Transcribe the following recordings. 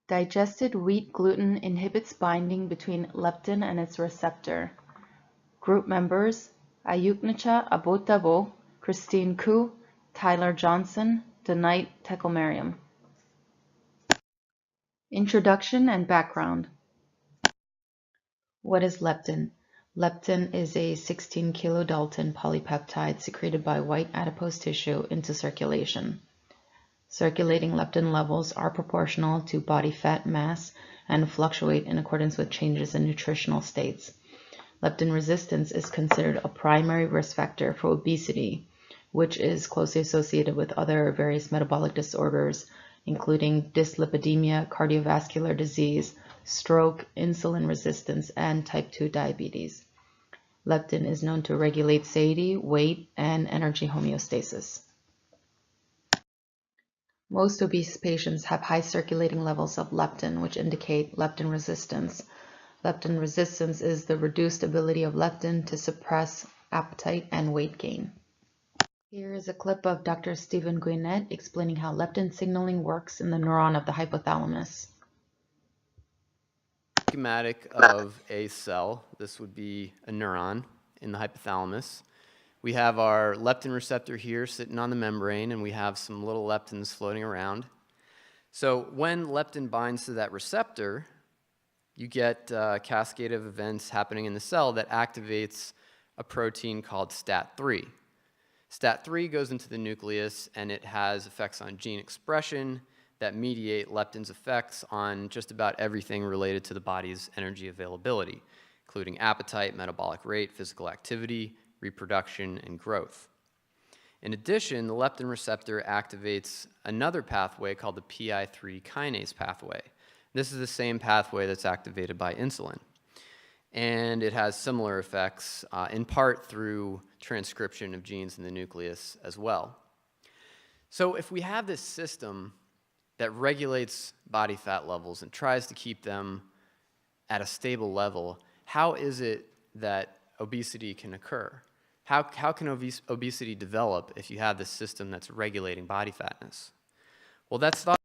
Digested wheat gluten inhibits binding between leptin and its receptor. Group members: Ayuknecha Abotabo, Christine Koo, Tyler Johnson, Denite Tekelmariam. Introduction and background. What is leptin? Leptin is a 16 kilodalton polypeptide secreted by white adipose tissue into circulation. Circulating leptin levels are proportional to body fat mass and fluctuate in accordance with changes in nutritional states. Leptin resistance is considered a primary risk factor for obesity, which is closely associated with other various metabolic disorders, including dyslipidemia, cardiovascular disease, stroke, insulin resistance, and type 2 diabetes. Leptin is known to regulate satiety, weight, and energy homeostasis. Most obese patients have high circulating levels of leptin, which indicate leptin resistance. Leptin resistance is the reduced ability of leptin to suppress appetite and weight gain. Here is a clip of Dr. Stephen Guinnett explaining how leptin signaling works in the neuron of the hypothalamus. Schematic of a cell. This would be a neuron in the hypothalamus. We have our leptin receptor here sitting on the membrane, and we have some little leptins floating around. So when leptin binds to that receptor, you get a cascade of events happening in the cell that activates a protein called STAT3. STAT3 goes into the nucleus, and it has effects on gene expression that mediate leptin's effects on just about everything related to the body's energy availability, including appetite, metabolic rate, physical activity, reproduction, and growth. In addition, the leptin receptor activates another pathway called the PI3 kinase pathway. This is the same pathway that's activated by insulin. And it has similar effects, in part through transcription of genes in the nucleus as well. So if we have this system that regulates body fat levels and tries to keep them at a stable level, how is it that obesity can occur? How can obesity develop if you have this system that's regulating body fatness? Well, that's thought.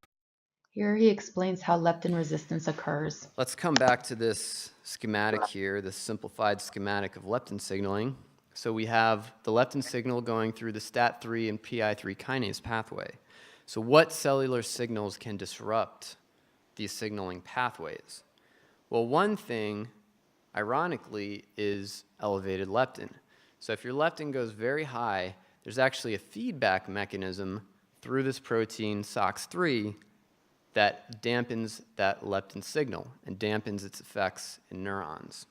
Here he explains how leptin resistance occurs. Let's come back to this schematic here, this simplified schematic of leptin signaling. So we have the leptin signal going through the STAT3 and PI3 kinase pathway. So what cellular signals can disrupt these signaling pathways? Well, one thing, ironically, is elevated leptin. So if your leptin goes very high, there's actually a feedback mechanism through this protein, SOX3, that dampens that leptin signal and dampens its effects in neurons.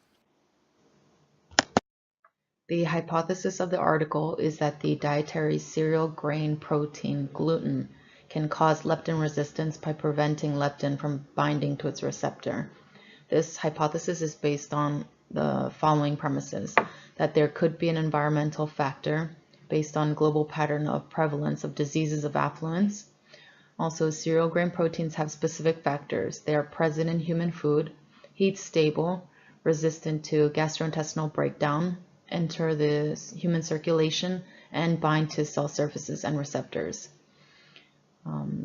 The hypothesis of the article is that the dietary cereal grain protein gluten can cause leptin resistance by preventing leptin from binding to its receptor. This hypothesis is based on the following premises: that there could be an environmental factor based on global pattern of prevalence of diseases of affluence. Also, cereal grain proteins have specific factors. They are present in human food, heat stable, resistant to gastrointestinal breakdown, enter the human circulation, and bind to cell surfaces and receptors.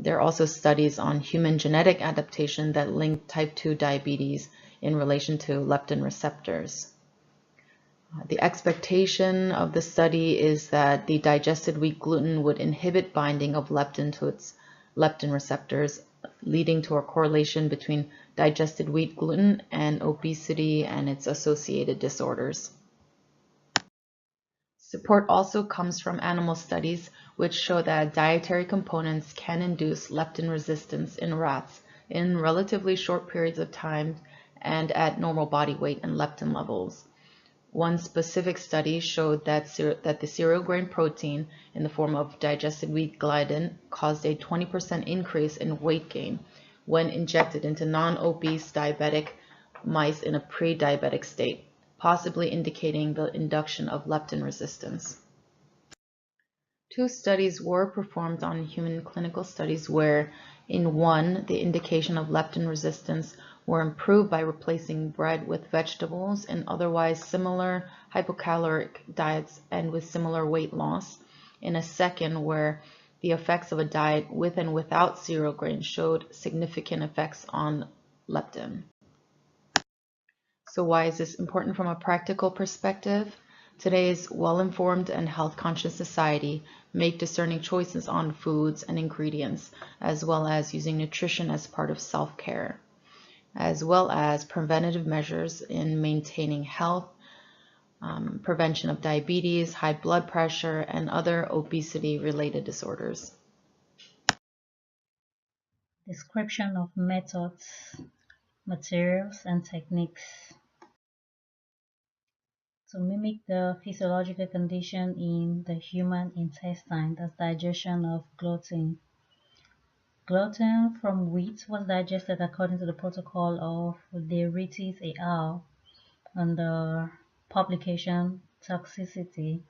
There are also studies on human genetic adaptation that link type 2 diabetes in relation to leptin receptors. The expectation of the study is that the digested wheat gluten would inhibit binding of leptin to its leptin receptors, leading to a correlation between digested wheat gluten and obesity and its associated disorders. Support also comes from animal studies, which show that dietary components can induce leptin resistance in rats in relatively short periods of time and at normal body weight and leptin levels. One specific study showed that the cereal grain protein in the form of digested wheat gluten caused a 20% increase in weight gain when injected into non-obese diabetic mice in a pre-diabetic state, possibly indicating the induction of leptin resistance. Two studies were performed on human clinical studies where, in one, the indication of leptin resistance were improved by replacing bread with vegetables in otherwise similar hypocaloric diets and with similar weight loss. In a second, where The effects of a diet with and without cereal grains showed significant effects on leptin. So why is this important from a practical perspective? Today's well-informed and health-conscious society make discerning choices on foods and ingredients, as well as using nutrition as part of self-care, as well as preventative measures in maintaining health, prevention of diabetes, high blood pressure, and other obesity-related disorders. Description of methods, materials, and techniques. To mimic the physiological condition in the human intestine, that's digestion of gluten. Gluten from wheat was digested according to the protocol of Deritis et al. Under publication Toxicity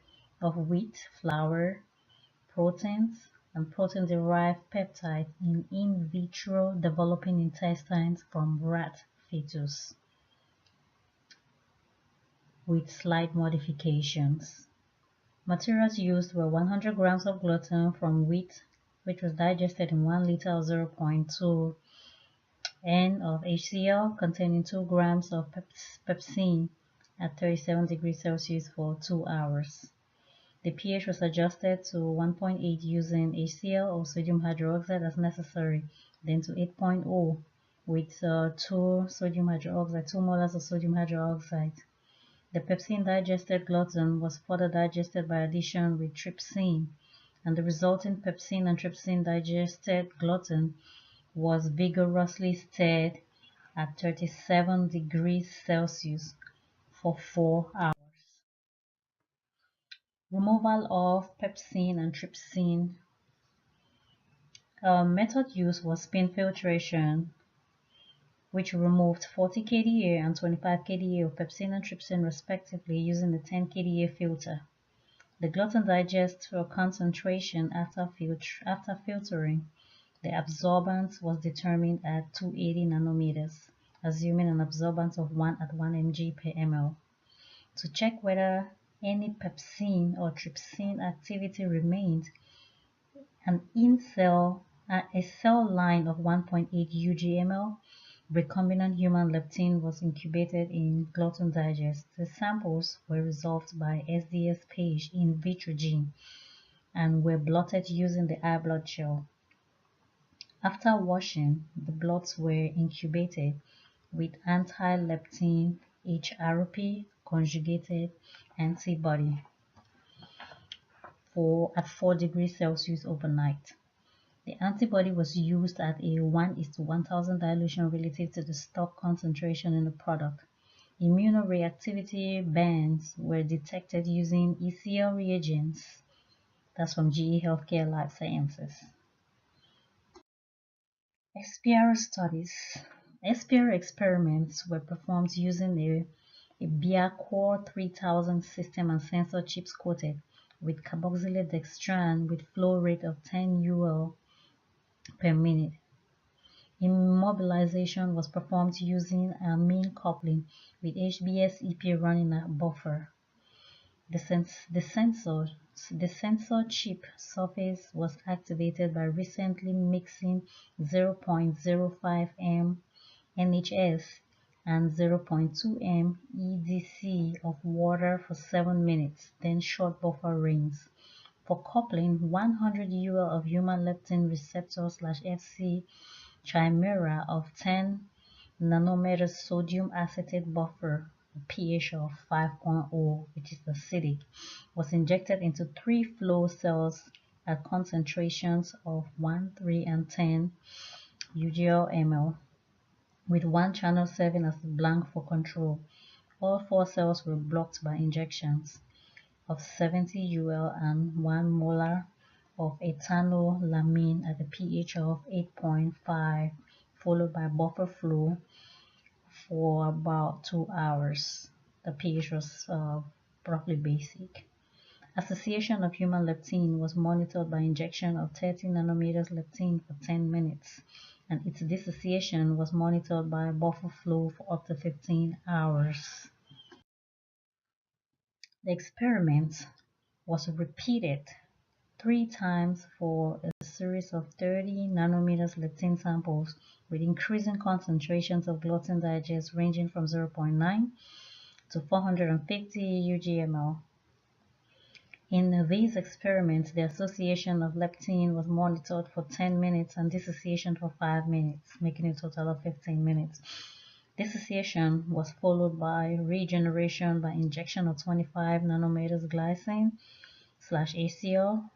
of Wheat Flour Proteins and Protein-Derived Peptides in vitro developing intestines from rat fetus, with slight modifications. Materials used were 100 grams of gluten from wheat, which was digested in 1 liter of 0.2 N of HCl containing 2 grams of pepsin at 37 degrees Celsius for 2 hours. The pH was adjusted to 1.8 using HCl or sodium hydroxide as necessary, then to 8.0 with 2 sodium hydroxide, 2 molars of sodium hydroxide. The pepsin digested gluten was further digested by addition with trypsin, and the resulting pepsin and trypsin digested gluten was vigorously stirred at 37 degrees Celsius for 4 hours. Removal of pepsin and trypsin. A method used was spin filtration, which removed 40 kDa and 25 kDa of pepsin and trypsin respectively using the 10 kDa filter. The gluten digests to a concentration after filtering. The absorbance was determined at 280 nanometers, assuming an absorbance of 1 at 1 mg per ml. To check whether any pepsin or trypsin activity remained, a cell line of 1.8 UGml recombinant human leptin was incubated in gluten digest. The samples were resolved by SDS page in vitro gene and were blotted using the eye blood gel. After washing, the blots were incubated with anti-leptin HRP conjugated antibody at 4 degrees Celsius overnight. The antibody was used at a 1:1000 dilution relative to the stock concentration in the product. Immunoreactivity bands were detected using ECL reagents. That's from GE Healthcare Life Sciences. SPR studies. SPR experiments were performed using a Biacore 3000 system and sensor chips coated with carboxylate dextran with flow rate of 10 UL per minute. Immobilization was performed using amine coupling with HBsEP running a buffer. The sensor chip surface was activated by recently mixing 0.05 m NHS and 0.2 m EDC of water for 7 minutes, then short buffer rings. For coupling, 100 UL of human leptin receptor/FC chimera of 10 nanometers sodium acetate buffer, a pH of 5.0, which is acidic, was injected into 3 flow cells at concentrations of 1, 3, and 10 UGL/ml, with one channel serving as the blank for control. All 4 cells were blocked by injections of 70 UL and 1 molar of ethanolamine at a pH of 8.5, followed by buffer flow for about 2 hours. The pH was roughly basic. Association of human leptin was monitored by injection of 30 nanometers leptin for 10 minutes, and its dissociation was monitored by buffer flow for up to 15 hours. The experiment was repeated 3 times for a series of 30 nanometers leptin samples with increasing concentrations of gluten digest ranging from 0.9 to 450 UGML. In these experiments, the association of leptin was monitored for 10 minutes and dissociation for 5 minutes, making a total of 15 minutes. Dissociation was followed by regeneration by injection of 25 nanometers glycine/ACL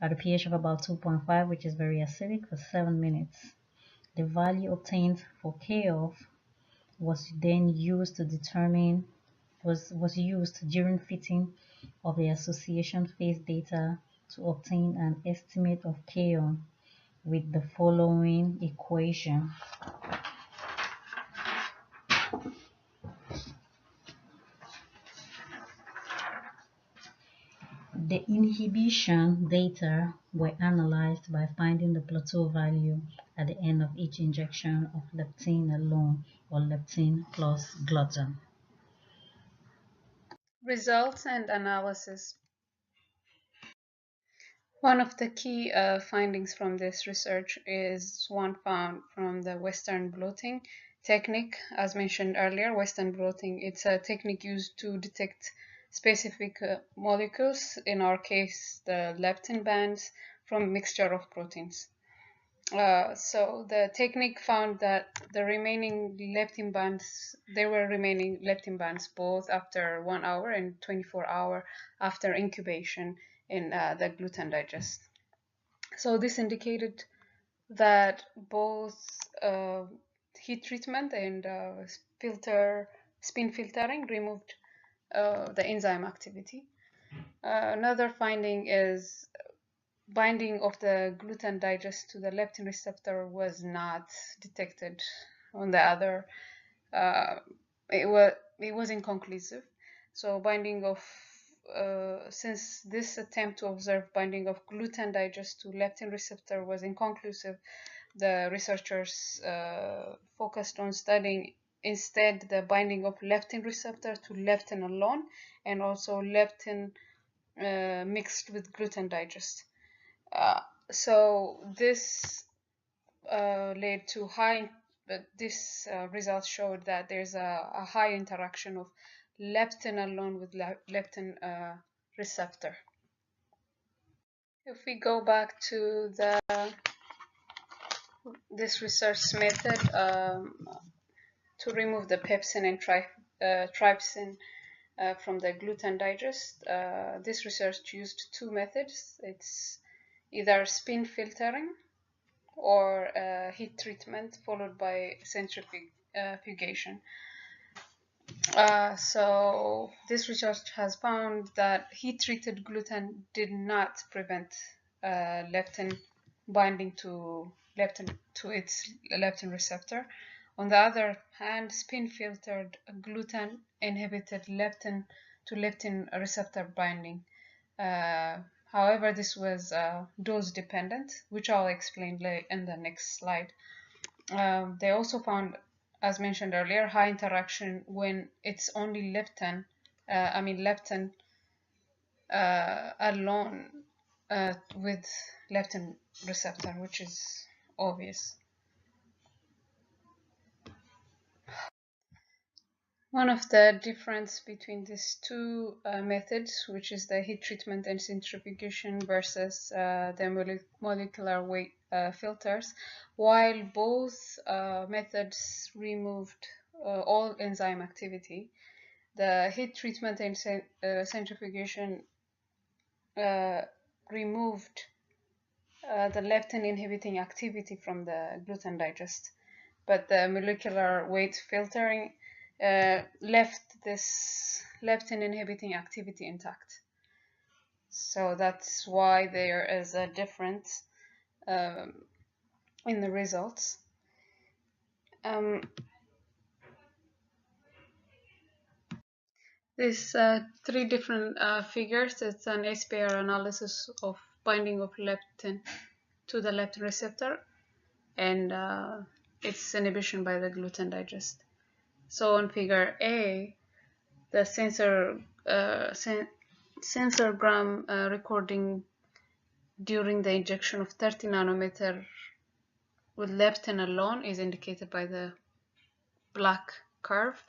at a pH of about 2.5, which is very acidic, for 7 minutes. The value obtained for K-off was then used to determine was used during fitting of the association phase data to obtain an estimate of K-on with the following equation. The inhibition data were analyzed by finding the plateau value at the end of each injection of leptin alone or leptin plus gluten. Results and analysis. One of the key findings from this research is one found from the Western blotting technique. As mentioned earlier, Western blotting, it's a technique used to detect specific molecules, in our case the leptin bands, from a mixture of proteins. So the technique found that the remaining leptin bands, there were remaining leptin bands both after 1 hour and 24 hours after incubation in the gluten digest. So this indicated that both heat treatment and spin filtering removed the enzyme activity. Another finding is binding of the gluten digest to the leptin receptor was not detected. On the other, it was inconclusive. So binding of since this attempt to observe binding of gluten digest to leptin receptor was inconclusive, the researchers focused on studying instead the binding of leptin receptor to leptin alone and also leptin mixed with gluten digest. So this led to this result showed that there's a high interaction of leptin alone with leptin receptor. If we go back to this research method to remove the pepsin and trypsin from the gluten digest, this research used two methods. It's either spin filtering or heat treatment followed by centrifugation. So this research has found that heat-treated gluten did not prevent leptin binding to its leptin receptor. On the other hand, spin-filtered gluten inhibited leptin to leptin receptor binding. However, this was dose-dependent, which I'll explain in the next slide. They also found, as mentioned earlier, high interaction when it's only leptin alone with leptin receptor, which is obvious. One of the difference between these two methods, which is the heat treatment and centrifugation versus the molecular weight filters, while both methods removed all enzyme activity, the heat treatment and centrifugation removed the leptin inhibiting activity from the gluten digest, but the molecular weight filtering left this leptin inhibiting activity intact. So that's why there is a difference in the results. These three different figures, it's an SPR analysis of binding of leptin to the leptin receptor and its inhibition by the gluten digest. So on figure A, the sensorgram recording during the injection of 30 nanometer with leptin alone is indicated by the black curve,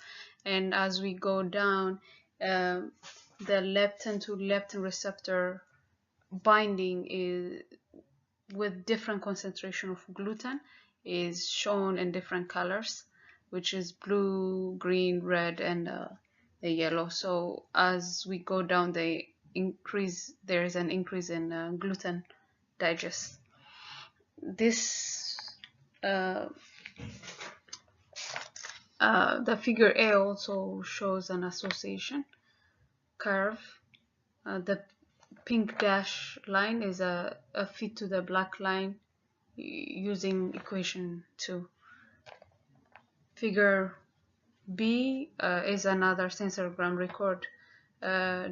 and as we go down, the leptin to leptin receptor binding is with different concentration of gluten is shown in different colors, which is blue, green, red, and the yellow. So as we go down, there is an increase in gluten digest. This the figure A also shows an association curve. The pink dash line is a fit to the black line using equation 2. Figure B is another sensorgram record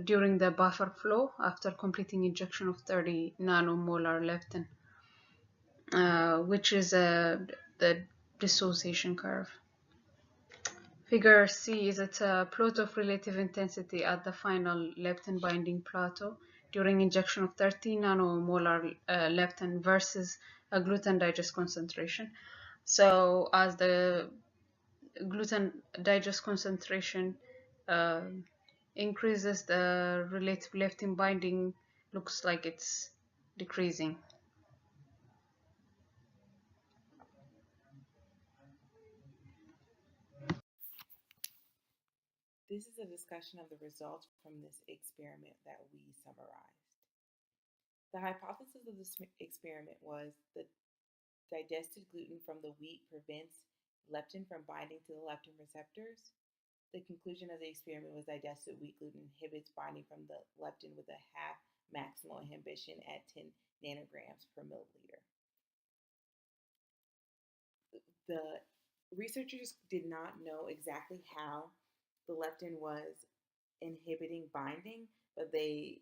during the buffer flow after completing injection of 30 nanomolar leptin, which is the dissociation curve. Figure C is a plot of relative intensity at the final leptin binding plateau during injection of 30 nanomolar leptin versus a gluten digest concentration. So as the gluten digest concentration increases, the relative leptin binding looks like it's decreasing. This is a discussion of the results from this experiment that we summarized. The hypothesis of this experiment was that digested gluten from the wheat prevents leptin from binding to the leptin receptors. The conclusion of the experiment was digested wheat gluten inhibits binding from the leptin with a half maximal inhibition at 10 nanograms per milliliter. The researchers did not know exactly how the leptin was inhibiting binding, but they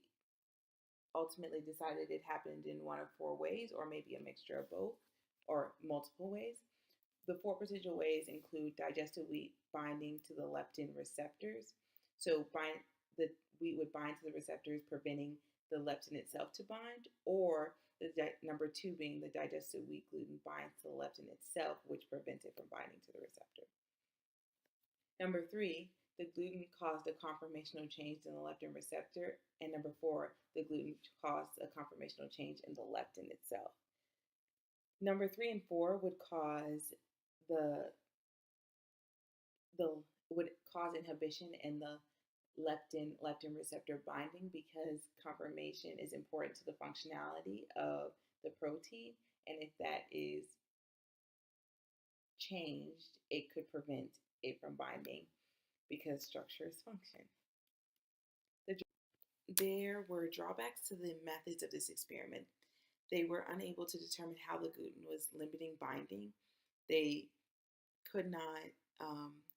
ultimately decided it happened in one of 4 ways, or maybe a mixture of both, or multiple ways. The 4 potential ways include digested wheat binding to the leptin receptors. So the wheat would bind to the receptors, preventing the leptin itself to bind, or number 2 being the digested wheat gluten binds to the leptin itself, which prevents it from binding to the receptor. Number 3, the gluten caused a conformational change in the leptin receptor. And number 4, the gluten caused a conformational change in the leptin itself. Number 3 and 4 would cause inhibition in the leptin receptor binding, because conformation is important to the functionality of the protein, and if that is changed, it could prevent it from binding because structure is function. There were drawbacks to the methods of this experiment. They were unable to determine how the gluten was limiting binding. They could not,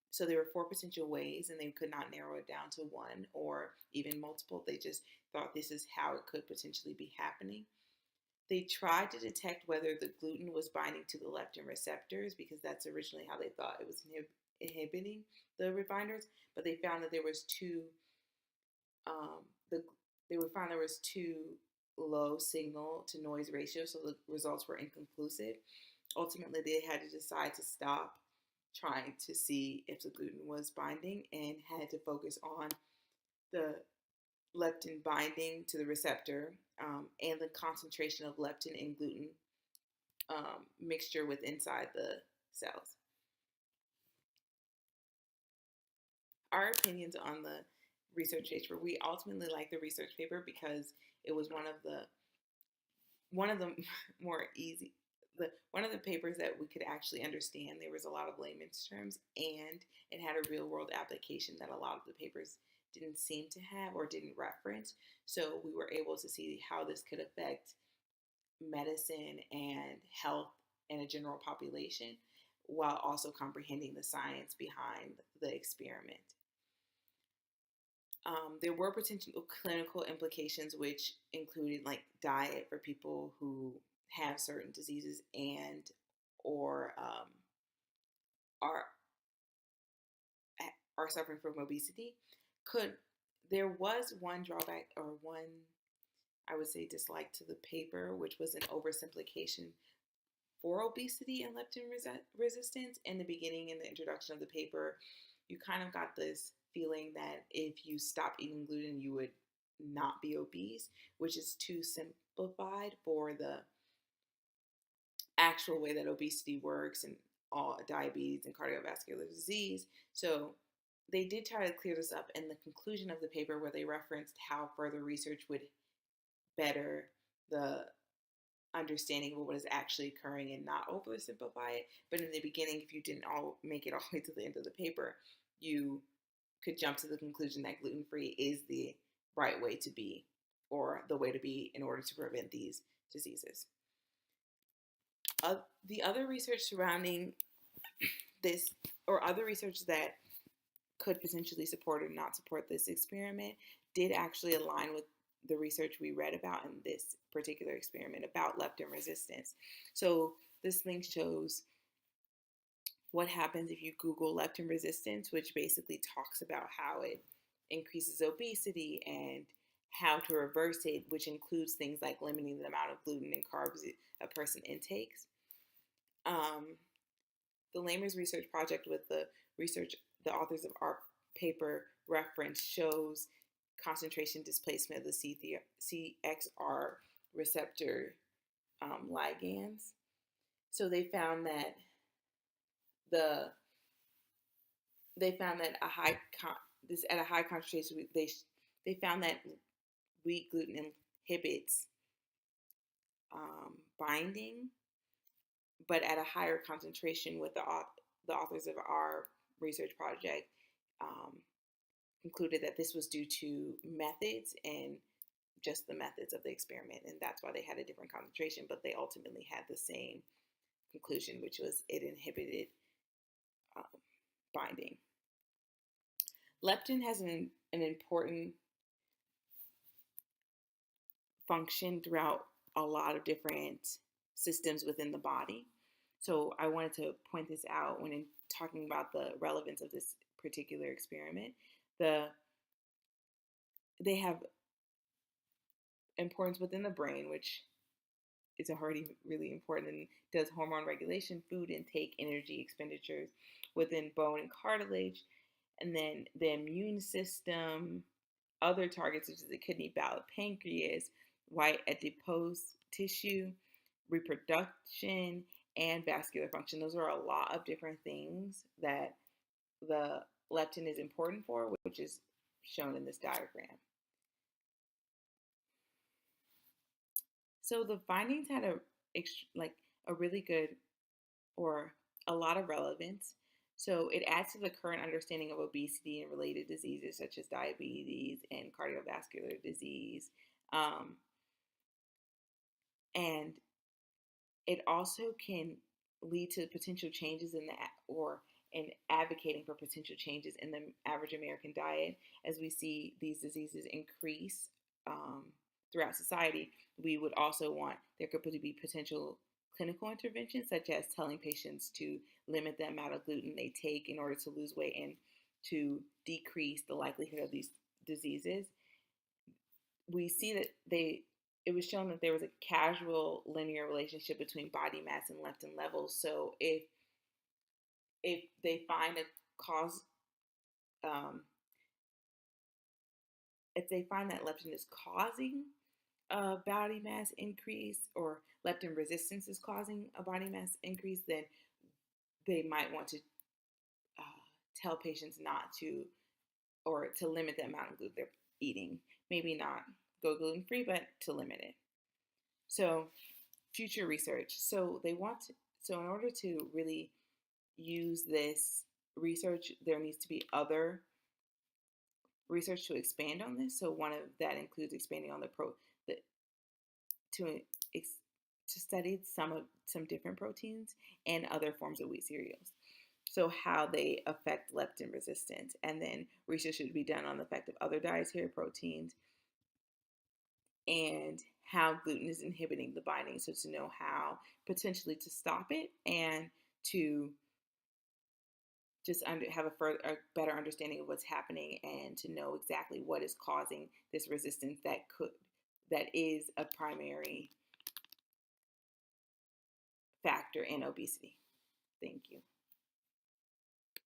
so there were 4 potential ways, and they could not narrow it down to one or even multiple. They just thought this is how it could potentially be happening. They tried to detect whether the gluten was binding to the leptin receptors, because that's originally how they thought it was inhibiting the rebinders, but they found that there was too low signal to noise ratio, so the results were inconclusive. Ultimately, they had to decide to stop trying to see if the gluten was binding and had to focus on the leptin binding to the receptor and the concentration of leptin and gluten mixture with inside the cells. Our opinions on the research paper: we ultimately liked the research paper because it was one of the more easy, one of the papers that we could actually understand. There was a lot of layman's terms, and it had a real world application that a lot of the papers didn't seem to have or didn't reference. So we were able to see how this could affect medicine and health in a general population, while also comprehending the science behind the experiment. There were potential clinical implications, which included like diet for people who have certain diseases and or are suffering from obesity. There was one drawback, or one I would say, dislike to the paper, which was an oversimplification for obesity and leptin resistance. In the beginning, in the introduction of the paper, you kind of got this feeling that if you stop eating gluten, you would not be obese, which is too simplified for the actual way that obesity works and all diabetes and cardiovascular disease. So they did try to clear this up in the conclusion of the paper, where they referenced how further research would better the understanding of what is actually occurring and not oversimplify it. But in the beginning, if you didn't all make it all the way to the end of the paper, you could jump to the conclusion that gluten-free is the right way to be, or the way to be in order to prevent these diseases. The other research surrounding this, or other research that could potentially support or not support this experiment, did actually align with the research we read about in this particular experiment about leptin resistance. So this link shows what happens if you Google leptin resistance, which basically talks about how it increases obesity and how to reverse it, which includes things like limiting the amount of gluten and carbs a person intakes. The Lamers Research Project, with the research the authors of our paper reference, shows concentration displacement of the CXR receptor ligands. So they found that at a high concentration, they found that wheat gluten inhibits binding, but at a higher concentration. With the authors of our research project concluded that this was due to methods and just the methods of the experiment, and that's why they had a different concentration, but they ultimately had the same conclusion, which was it inhibited binding. Leptin has an important function throughout a lot of different systems within the body. So I wanted to point this out when talking about the relevance of this particular experiment. They have importance within the brain, which is already really important, and does hormone regulation, food intake, energy expenditures within bone and cartilage, and then the immune system, other targets such as the kidney, bowel, pancreas, white adipose tissue, reproduction, and vascular function. Those are a lot of different things that the leptin is important for, which is shown in this diagram. So the findings had a really good, or a lot of relevance. So it adds to the current understanding of obesity and related diseases such as diabetes and cardiovascular disease. And it also can lead to potential changes in advocating for potential changes in the average American diet. As we see these diseases increase throughout society, we would also want there could be potential clinical interventions, such as telling patients to limit the amount of gluten they take in order to lose weight and to decrease the likelihood of these diseases. We see that it was shown that there was a causal linear relationship between body mass and leptin levels. So if they find a cause, if they find that leptin is causing a body mass increase, or leptin resistance is causing a body mass increase, then they might want to tell patients not to, or to limit the amount of gluten they're eating. Maybe not go gluten-free, but to limit it. So future research. So in order to really use this research, there needs to be other research to expand on this. So one of that includes expanding on to study some different proteins and other forms of wheat cereals. So how they affect leptin resistance, and then research should be done on the effect of other dietary proteins and how gluten is inhibiting the binding. So to know how potentially to stop it, and to just have a better understanding of what's happening, and to know exactly what is causing this resistance that could that is a primary factor in obesity. Thank you.